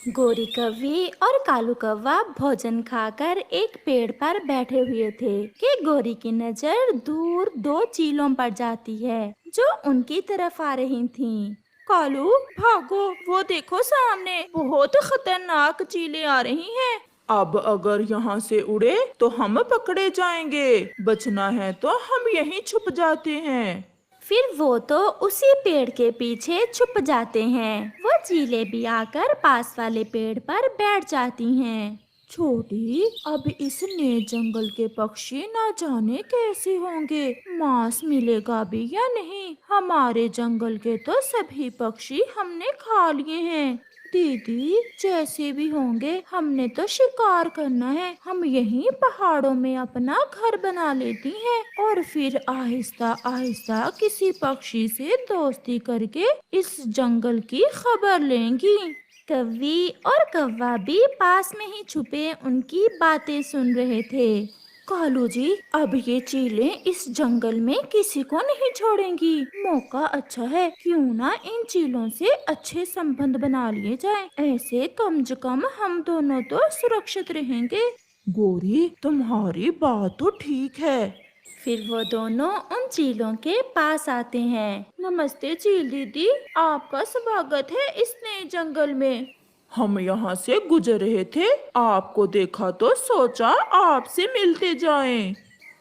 गोरी कौवी और कालू कौवा भोजन खाकर एक पेड़ पर बैठे हुए थे कि गोरी की नजर दूर दो चीलों पर जाती है जो उनकी तरफ आ रही थीं। कालू, भागो, वो देखो सामने बहुत खतरनाक चीलें आ रही हैं। अब अगर यहाँ से उड़े तो हम पकड़े जाएंगे। बचना है तो हम यहीं छुप जाते हैं। फिर वो तो उसी पेड़ के पीछे छुप जाते हैं। वो चीलें भी आकर पास वाले पेड़ पर बैठ जाती हैं। छोटी, अब इस नए जंगल के पक्षी ना जाने कैसे होंगे, मांस मिलेगा भी या नहीं। हमारे जंगल के तो सभी पक्षी हमने खा लिए हैं। दीदी, जैसे भी होंगे हमने तो शिकार करना है। हम यहीं पहाड़ों में अपना घर बना लेती हैं और फिर आहिस्ता आहिस्ता किसी पक्षी से दोस्ती करके इस जंगल की खबर लेंगी। कौवी और कौवा भी पास में ही छुपे उनकी बातें सुन रहे थे। कालू जी, अब ये चीलें इस जंगल में किसी को नहीं छोड़ेंगी। मौका अच्छा है, क्यों ना इन चीलों से अच्छे संबंध बना लिए जाएं। ऐसे कम से कम हम दोनों तो सुरक्षित रहेंगे। गोरी, तुम्हारी बात तो ठीक है। फिर वो दोनों उन चीलों के पास आते हैं। नमस्ते चील दीदी, आपका स्वागत है इस नए जंगल में। हम यहाँ से गुजर रहे थे, आपको देखा तो सोचा आपसे मिलते जाएं।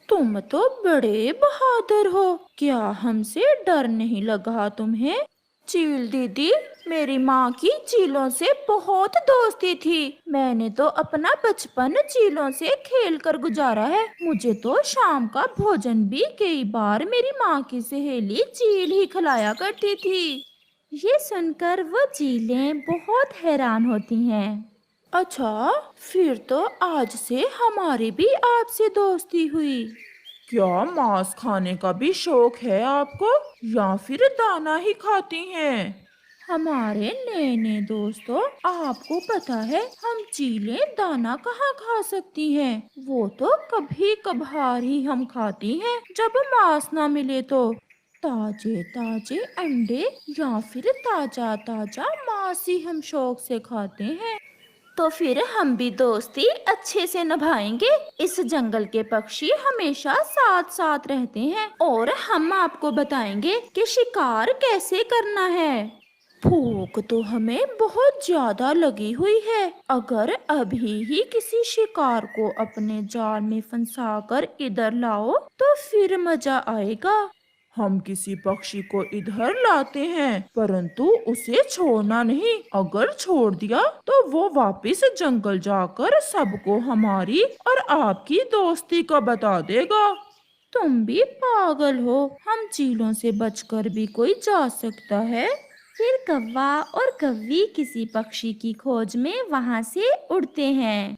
तुम तो बड़े बहादुर हो, क्या हमसे डर नहीं लगा तुम्हें? चील दीदी, मेरी माँ की चीलों से बहुत दोस्ती थी। मैंने तो अपना बचपन चीलों से खेल कर गुजारा है। मुझे तो शाम का भोजन भी कई बार मेरी माँ की सहेली चील ही खिलाया करती थी। ये सुनकर वो चीलें बहुत हैरान होती हैं। अच्छा, फिर तो आज से हमारी भी आपसे दोस्ती हुई। क्या मांस खाने का भी शौक है आपको, या फिर दाना ही खाती हैं? हमारे नए नए दोस्तों, आपको पता है हम चीलें दाना कहाँ खा सकती हैं। वो तो कभी कभार ही हम खाती हैं जब मांस ना मिले तो। ताजे ताजे अंडे या फिर ताजा ताजा मांस ही हम शौक से खाते हैं। तो फिर हम भी दोस्ती अच्छे से निभाएंगे। इस जंगल के पक्षी हमेशा साथ साथ रहते हैं और हम आपको बताएंगे कि शिकार कैसे करना है। भूख तो हमें बहुत ज्यादा लगी हुई है। अगर अभी ही किसी शिकार को अपने जाल में फंसाकर इधर लाओ तो फिर मजा आएगा। हम किसी पक्षी को इधर लाते हैं, परंतु उसे छोड़ना नहीं। अगर छोड़ दिया तो वो वापस जंगल जाकर सबको हमारी और आपकी दोस्ती का बता देगा। तुम भी पागल हो, हम चीलों से बचकर भी कोई जा सकता है? फिर कौवा और कौवी किसी पक्षी की खोज में वहाँ से उड़ते हैं।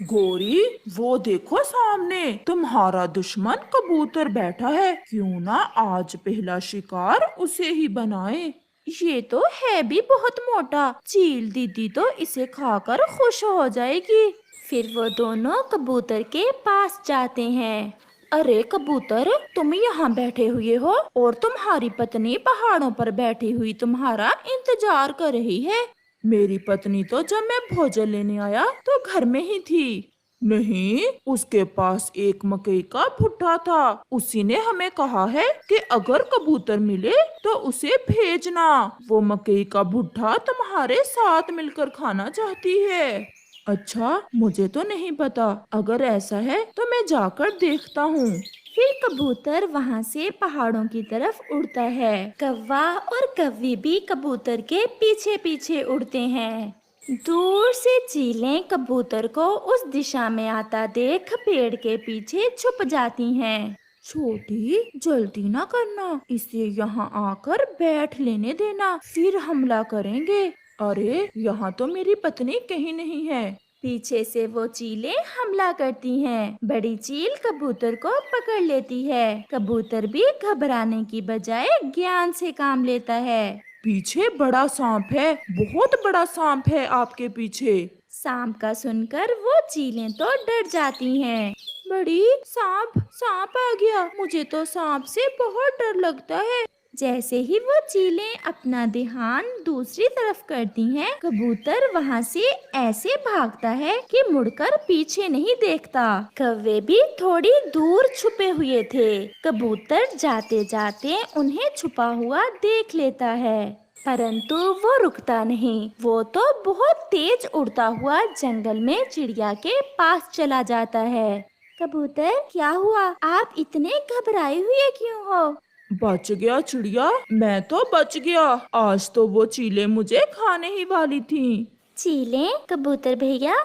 गोरी, वो देखो सामने तुम्हारा दुश्मन कबूतर बैठा है। क्यों ना आज पहला शिकार उसे ही बनाए। ये तो है भी बहुत मोटा, चील दीदी तो इसे खाकर खुश हो जाएगी। फिर वो दोनों कबूतर के पास जाते हैं। अरे कबूतर, तुम यहाँ बैठे हुए हो और तुम्हारी पत्नी पहाड़ों पर बैठी हुई तुम्हारा इंतजार कर रही है। मेरी पत्नी तो जब मैं भोजन लेने आया तो घर में ही थी। नहीं, उसके पास एक मकई का भुट्टा था। उसी ने हमें कहा है कि अगर कबूतर मिले तो उसे भेजना। वो मकई का भुट्टा तुम्हारे साथ मिलकर खाना चाहती है। अच्छा, मुझे तो नहीं पता। अगर ऐसा है तो मैं जाकर देखता हूँ। फिर कबूतर वहाँ से पहाड़ों की तरफ उड़ता है। कौवा और कौवी भी कबूतर के पीछे पीछे उड़ते हैं। दूर से चीलें कबूतर को उस दिशा में आता देख पेड़ के पीछे छुप जाती हैं। छोटी, जल्दी ना करना, इसे यहाँ आकर बैठ लेने देना, फिर हमला करेंगे। अरे, यहाँ तो मेरी पत्नी कहीं नहीं है। पीछे से वो चीलें हमला करती हैं। बड़ी चील कबूतर को पकड़ लेती है। कबूतर भी घबराने की बजाय ज्ञान से काम लेता है। पीछे बड़ा सांप है, बहुत बड़ा सांप है आपके पीछे। सांप का सुनकर वो चीलें तो डर जाती हैं। बड़ी, सांप सांप आ गया। मुझे तो सांप से बहुत डर लगता है। जैसे ही वो चीलें अपना ध्यान दूसरी तरफ करती हैं, कबूतर वहाँ से ऐसे भागता है कि मुड़कर पीछे नहीं देखता। कौवे भी थोड़ी दूर छुपे हुए थे। कबूतर जाते जाते उन्हें छुपा हुआ देख लेता है, परंतु वो रुकता नहीं। वो तो बहुत तेज उड़ता हुआ जंगल में चिड़िया के पास चला जाता है। कबूतर, क्या हुआ? आप इतने घबराए हुए क्यों हो? बच गया चिड़िया, मैं तो बच गया। आज तो वो चीलें मुझे खाने ही वाली थीं। चीलें? कबूतर भैया,